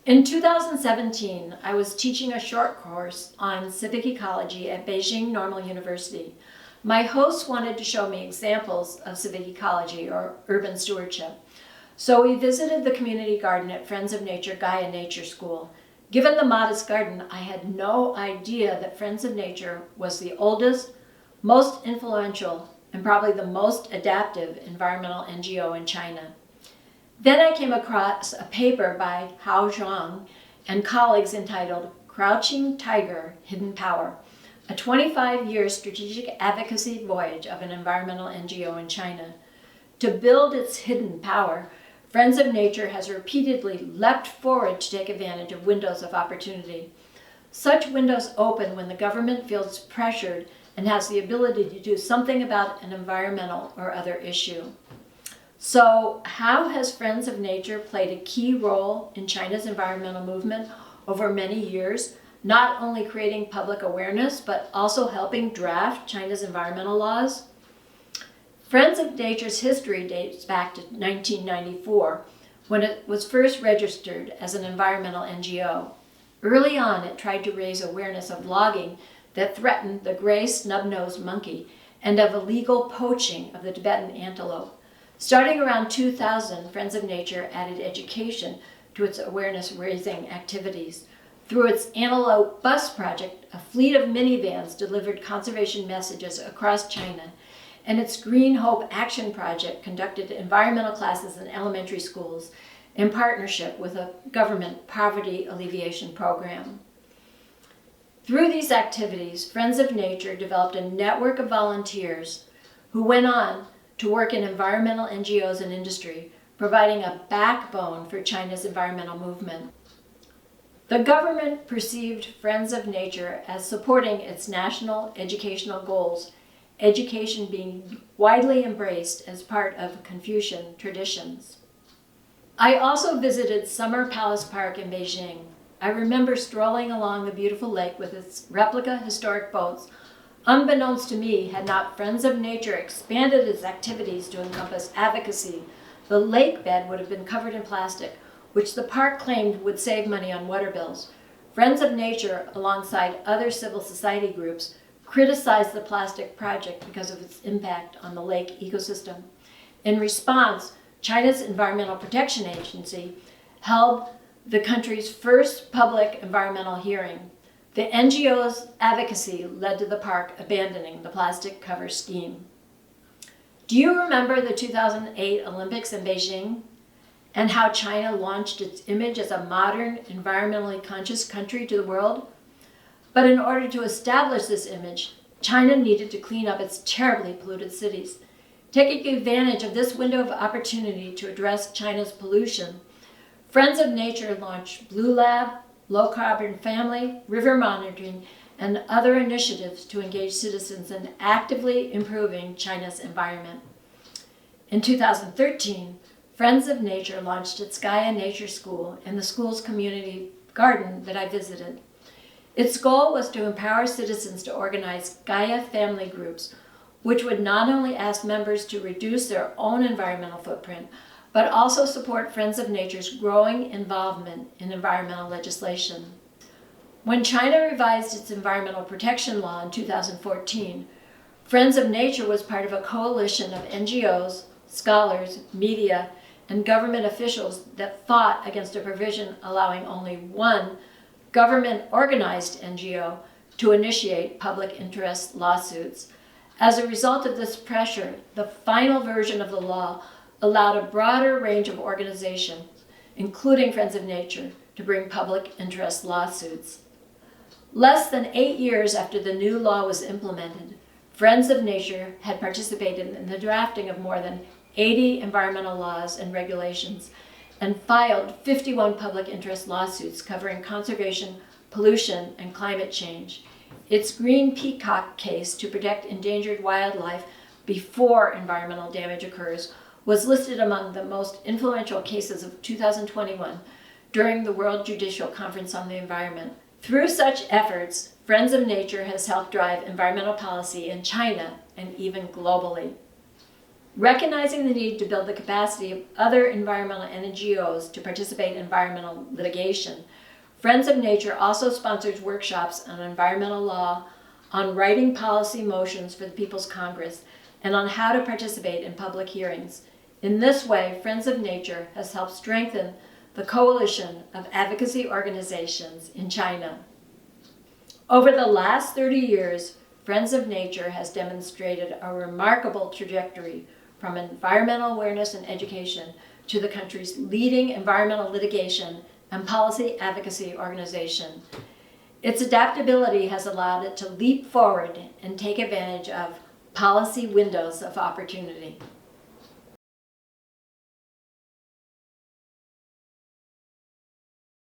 In 2017, I was teaching a short course on civic ecology at Beijing Normal University. My host wanted to show me examples of civic ecology, or urban stewardship. So we visited the community garden at Friends of Nature Gaia Nature School. Given the modest garden, I had no idea that Friends of Nature was the oldest, most influential, and probably the most adaptive environmental NGO in China. Then I came across a paper by Hao Zhuang and colleagues entitled Crouching Tiger, Hidden Power, a 25-year strategic advocacy voyage of an environmental NGO in China. To build its hidden power, Friends of Nature has repeatedly leapt forward to take advantage of windows of opportunity. Such windows open when the government feels pressured and has the ability to do something about an environmental or other issue. So, how has Friends of Nature played a key role in China's environmental movement over many years, not only creating public awareness, but also helping draft China's environmental laws? Friends of Nature's history dates back to 1994, when it was first registered as an environmental NGO. Early on, it tried to raise awareness of logging that threatened the gray snub-nosed monkey and of illegal poaching of the Tibetan antelope. Starting around 2000, Friends of Nature added education to its awareness-raising activities. Through its Antelope Bus project, a fleet of minivans delivered conservation messages across China, and its Green Hope Action Project conducted environmental classes in elementary schools in partnership with a government poverty alleviation program. Through these activities, Friends of Nature developed a network of volunteers who went on to work in environmental NGOs and industry, providing a backbone for China's environmental movement. The government perceived Friends of Nature as supporting its national educational goals, education being widely embraced as part of Confucian traditions. I also visited Summer Palace Park in Beijing. I remember strolling along the beautiful lake with its replica historic boats. Unbeknownst to me, had not Friends of Nature expanded its activities to encompass advocacy, the lake bed would have been covered in plastic, which the park claimed would save money on water bills. Friends of Nature, alongside other civil society groups, criticized the plastic project because of its impact on the lake ecosystem. In response, China's Environmental Protection Agency held the country's first public environmental hearing. The NGO's advocacy led to the park abandoning the plastic cover scheme. Do you remember the 2008 Olympics in Beijing and how China launched its image as a modern, environmentally conscious country to the world? But in order to establish this image, China needed to clean up its terribly polluted cities. Taking advantage of this window of opportunity to address China's pollution, Friends of Nature launched Blue Lab, Low Carbon Family, river monitoring, and other initiatives to engage citizens in actively improving China's environment. In 2013, Friends of Nature launched its Gaia Nature School in the school's community garden that I visited. Its goal was to empower citizens to organize Gaia family groups, which would not only ask members to reduce their own environmental footprint, but also support Friends of Nature's growing involvement in environmental legislation. When China revised its environmental protection law in 2014, Friends of Nature was part of a coalition of NGOs, scholars, media, and government officials that fought against a provision allowing only one government-organized NGO to initiate public interest lawsuits. As a result of this pressure, the final version of the law allowed a broader range of organizations, including Friends of Nature, to bring public interest lawsuits. Less than 8 years after the new law was implemented, Friends of Nature had participated in the drafting of more than 80 environmental laws and regulations and filed 51 public interest lawsuits covering conservation, pollution, and climate change. Its Green Peacock case to protect endangered wildlife before environmental damage occurs was listed among the most influential cases of 2021 during the World Judicial Conference on the Environment. Through such efforts, Friends of Nature has helped drive environmental policy in China and even globally. Recognizing the need to build the capacity of other environmental NGOs to participate in environmental litigation, Friends of Nature also sponsors workshops on environmental law, on writing policy motions for the People's Congress, and on how to participate in public hearings. In this way, Friends of Nature has helped strengthen the coalition of advocacy organizations in China. Over the last 30 years, Friends of Nature has demonstrated a remarkable trajectory from environmental awareness and education to the country's leading environmental litigation and policy advocacy organization. Its adaptability has allowed it to leap forward and take advantage of policy windows of opportunity.